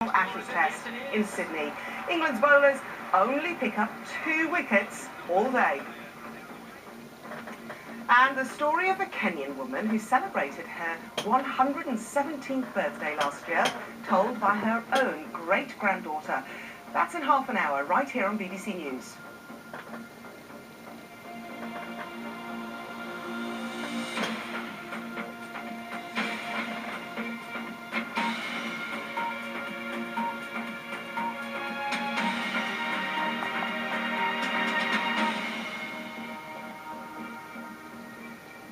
Ashes Test in Sydney. England's bowlers only pick up 2 wickets all day. And the story of a Kenyan woman who celebrated her 117th birthday last year, told by her own great-granddaughter. That's in half an hour, right here on BBC News.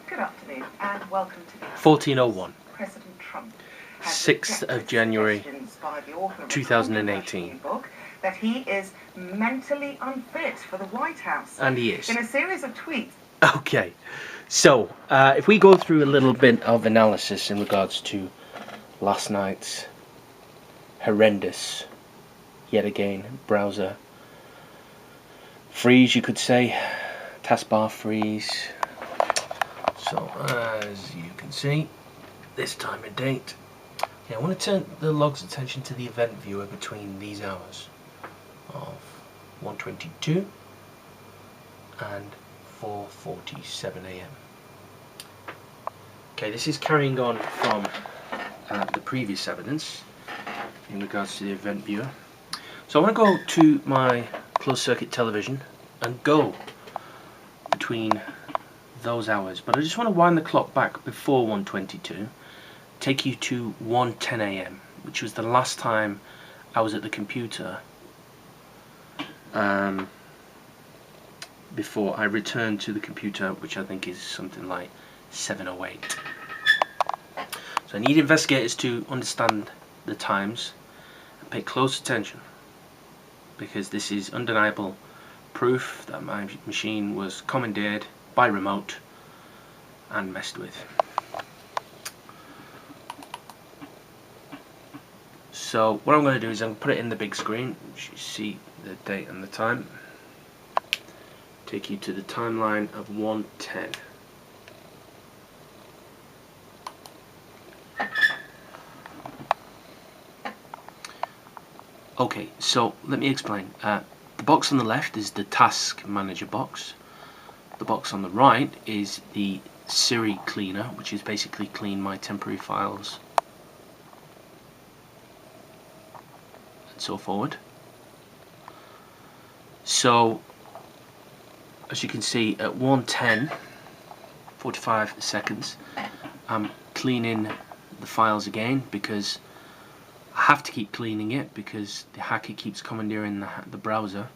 Good afternoon and welcome to the 1401, President Trump 6th of January 2018. Book that he is mentally unfit for the White House. And he is. In a series of tweets. Okay, so if we go through a little bit of analysis in regards to last night's horrendous, yet again, browser freeze, you could say, taskbar freeze. So as you can see, this time of date, I want to turn the log's attention to the event viewer between these hours of 1:22 and 4:47 AM. Okay, this is carrying on from the previous evidence in regards to the event viewer. So I want to go to my closed circuit television and go between those hours, but I just want to wind the clock back before 1:22, take you to 1:10 AM, which was the last time I was at the computer before I returned to the computer, which I think is something like 7:08. So I need investigators to understand the times and pay close attention, because this is undeniable proof that my machine was commandeered by remote and messed with. So what I'm going to do is I'm going to put it in the big screen, which you see the date and the time. Take you to the timeline of 1:10. Okay, so let me explain. The box on the left is the Task Manager box. The box on the right is the Siri Cleaner, which is basically clean my temporary files and so forward. So as you can see, at 1:10, 45 seconds, I'm cleaning the files again, because I have to keep cleaning it because the hacker keeps commandeering the browser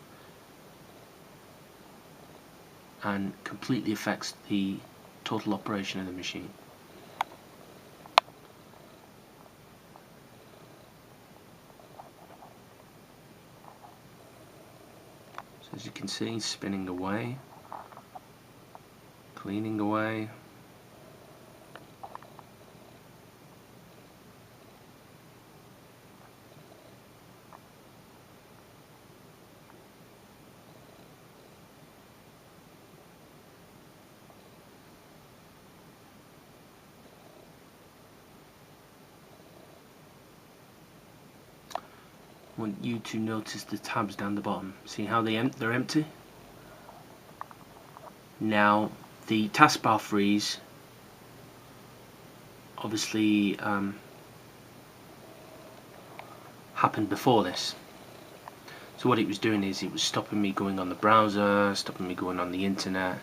and completely affects the total operation of the machine. So as you can see, spinning away, cleaning away. I want you to notice the tabs down the bottom. See how they're empty? Now the taskbar freeze obviously happened before this. So what it was doing is it was stopping me going on the browser, stopping me going on the internet,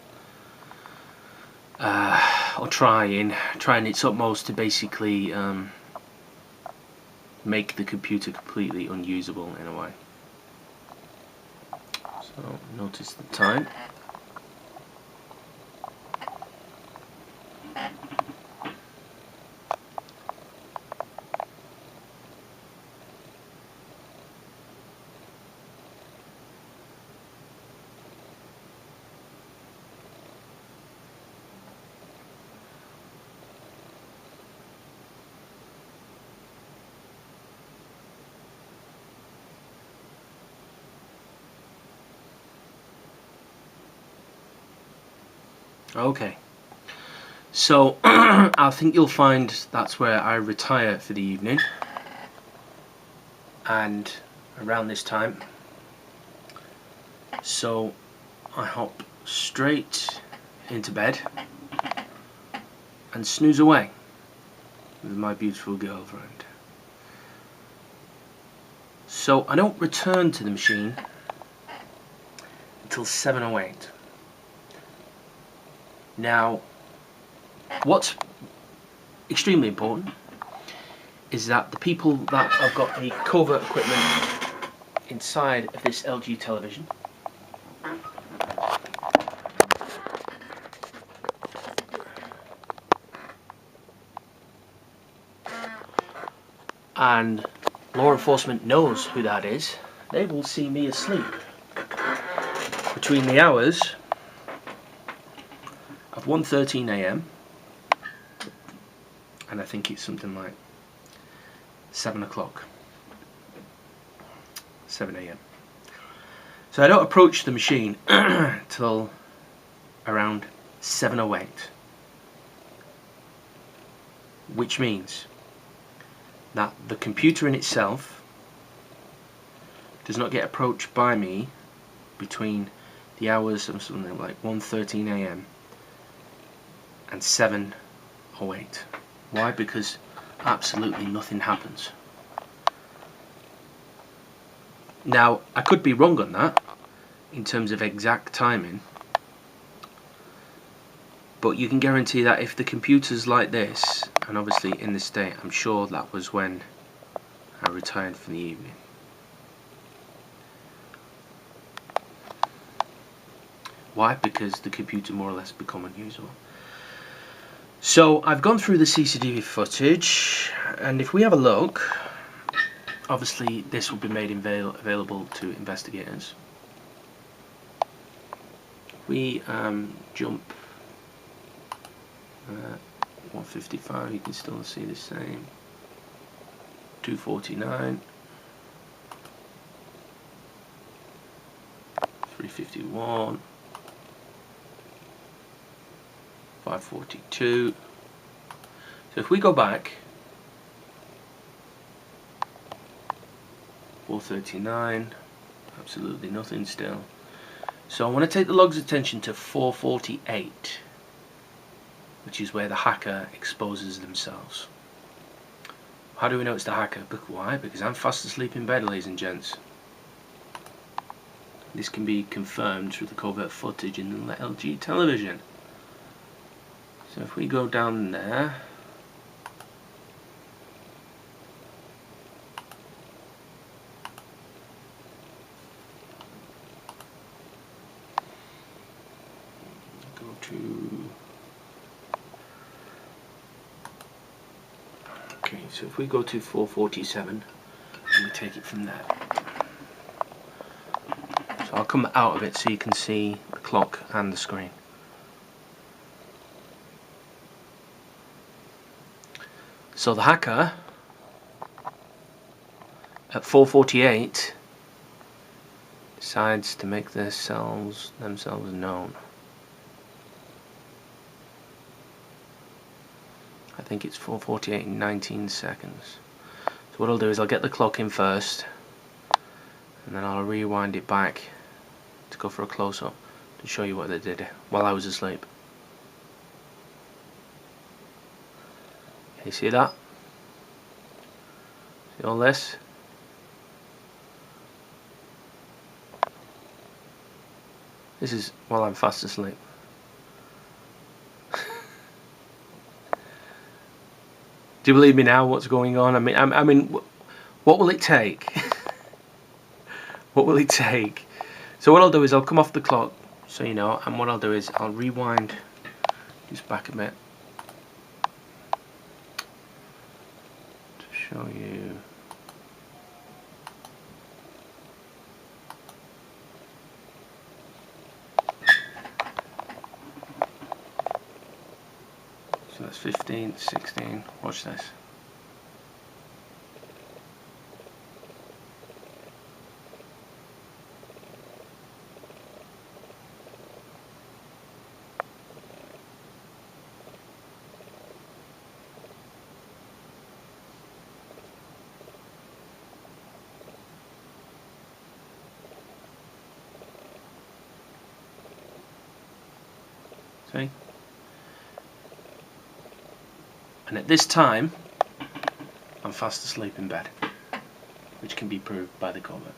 or trying its utmost to basically make the computer completely unusable in a way. So notice the time. Okay, so I think you'll find that's where I retire for the evening. and around this time, so I hop straight into bed and snooze away with my beautiful girlfriend. So I don't return to the machine until 7:08. Now, what's extremely important is that the people that have got the covert equipment inside of this LG television and law enforcement knows who that is, they will see me asleep between the hours of 1:13 AM and I think it's something like 7 o'clock, 7 AM. So I don't approach the machine till around 7:08, which means that the computer in itself does not get approached by me between the hours of something like 1:13 AM and 7:08. Why? Because absolutely nothing happens. Now, I could be wrong on that in terms of exact timing, but you can guarantee that if the computer's like this, and obviously in this state, I'm sure that was when I retired for the evening. Why? Because the computer more or less become unusable. So I've gone through the CCTV footage, and if we have a look, obviously this will be made available to investigators. We jump 155, you can still see the same. 249, 351, 542. So if we go back, 439, absolutely nothing still. So I want to take the log's attention to 448, which is where the hacker exposes themselves. How do we know it's the hacker? Why? Because I'm fast asleep in bed, ladies and gents. This can be confirmed through the covert footage in the LG television. So if we go down there, go to, okay, so if we go to 447 and we take it from there. So I'll come out of it so you can see the clock and the screen. So the hacker at 4:48 decides to make themselves known. I think it's 4:48 and 19 seconds. So what I'll do is I'll get the clock in first, and then I'll rewind it back to go for a close-up to show you what they did while I was asleep. You see that? See all this? This is while I'm fast asleep. Do you believe me now? What's going on? I mean, what will it take? What will it take? So what I'll do is I'll come off the clock, so you know, and what I'll do is I'll rewind this back a bit to show you. So that's 15, 16, watch this. Okay. And at this time, I'm fast asleep in bed, which can be proved by the cover,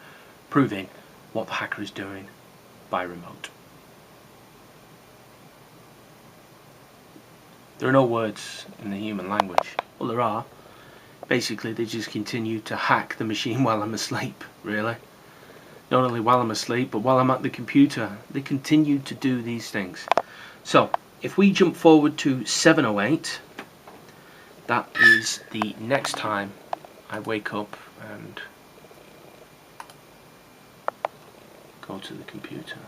proving what the hacker is doing by remote. There are no words in the human language. Well, there are. Basically, they just continue to hack the machine while I'm asleep, really. Not only while I'm asleep, but while I'm at the computer. They continue to do these things. So, if we jump forward to 7:08, that is the next time I wake up and go to the computer.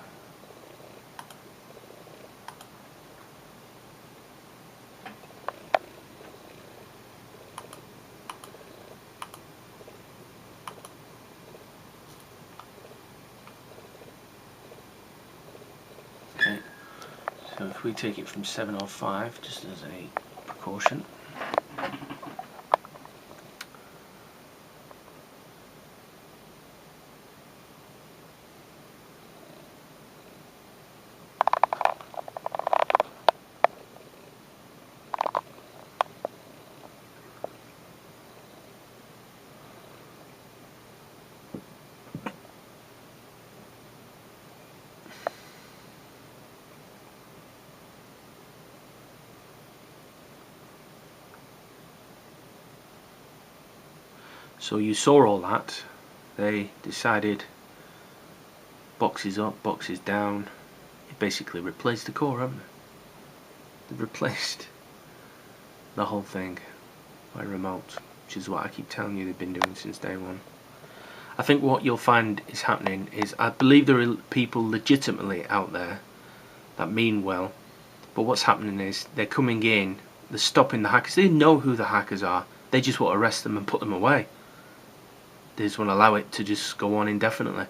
Okay, so if we take it from 7:05, just as a precaution. So you saw all that. They decided boxes up, boxes down. It basically replaced the core, haven't they? They've replaced the whole thing by remote, which is what I keep telling you they've been doing since day one. I think what you'll find is happening is, I believe there are people legitimately out there that mean well, but what's happening is they're coming in, they're stopping the hackers. They know who the hackers are. They just want to arrest them and put them away. They just want to allow it to just go on indefinitely.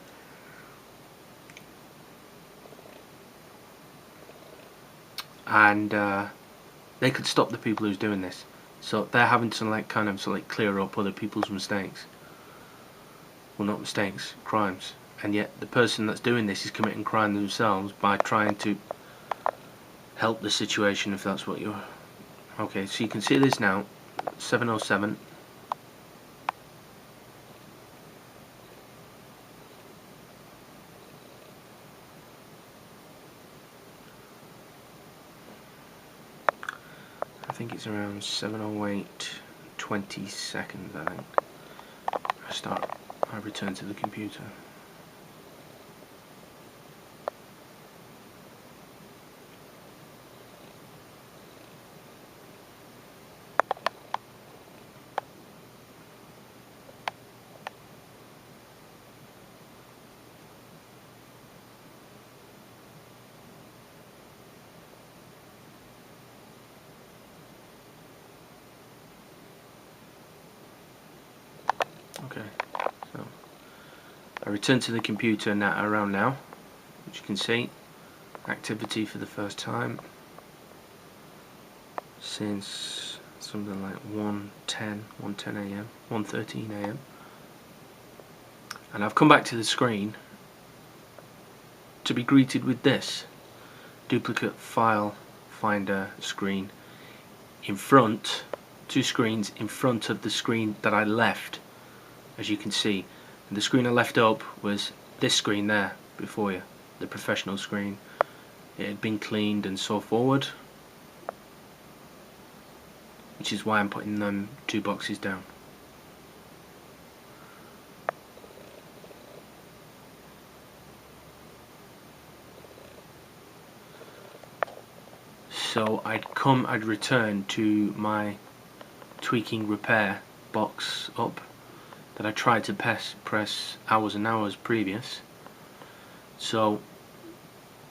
And they could stop the people who's doing this. So they're having to kind of clear up other people's mistakes. Well, not mistakes, crimes. And yet the person that's doing this is committing crime themselves by trying to help the situation, if that's what you're... Okay, so you can see this now, 7:07. I think it's around 7:08, 20 seconds, I think. I return to the computer. Okay, so I return to the computer around now, which you can see, activity for the first time since something like 1:10 a.m, 1:13 a.m. And I've come back to the screen to be greeted with this duplicate file finder screen in front, two screens in front of the screen that I left, as you can see. And the screen I left up was this screen there before you, the professional screen. It had been cleaned and so forward, which is why I'm putting them 2 boxes down. So I'd return to my tweaking repair box up that I tried to press hours and hours previous. So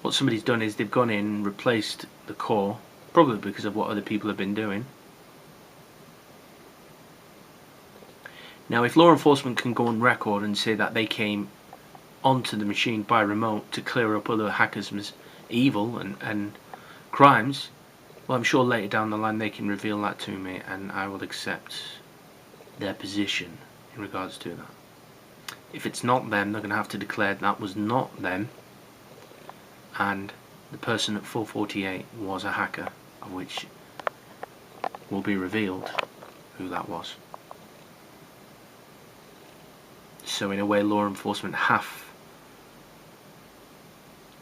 what somebody's done is they've gone in and replaced the core, probably because of what other people have been doing. Now if law enforcement can go on record and say that they came onto the machine by remote to clear up other hackers' evil and crimes, well, I'm sure later down the line they can reveal that to me and I will accept their position in regards to that. If it's not them, they're going to have to declare that was not them, and the person at 448 was a hacker, of which will be revealed who that was. So in a way, law enforcement have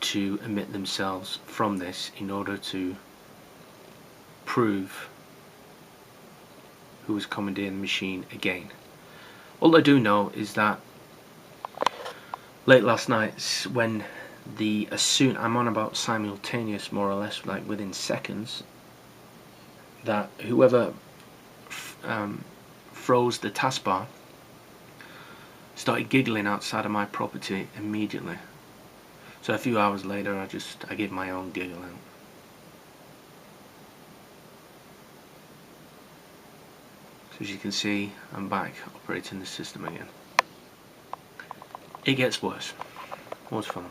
to omit themselves from this in order to prove who was commandeering the machine again. All I do know is that late last night, when as soon, I'm on about simultaneous, more or less, like within seconds, that whoever froze the taskbar started giggling outside of my property immediately. So a few hours later, I gave my own giggle out. So as you can see, I'm back operating the system again. It gets worse. What's fun?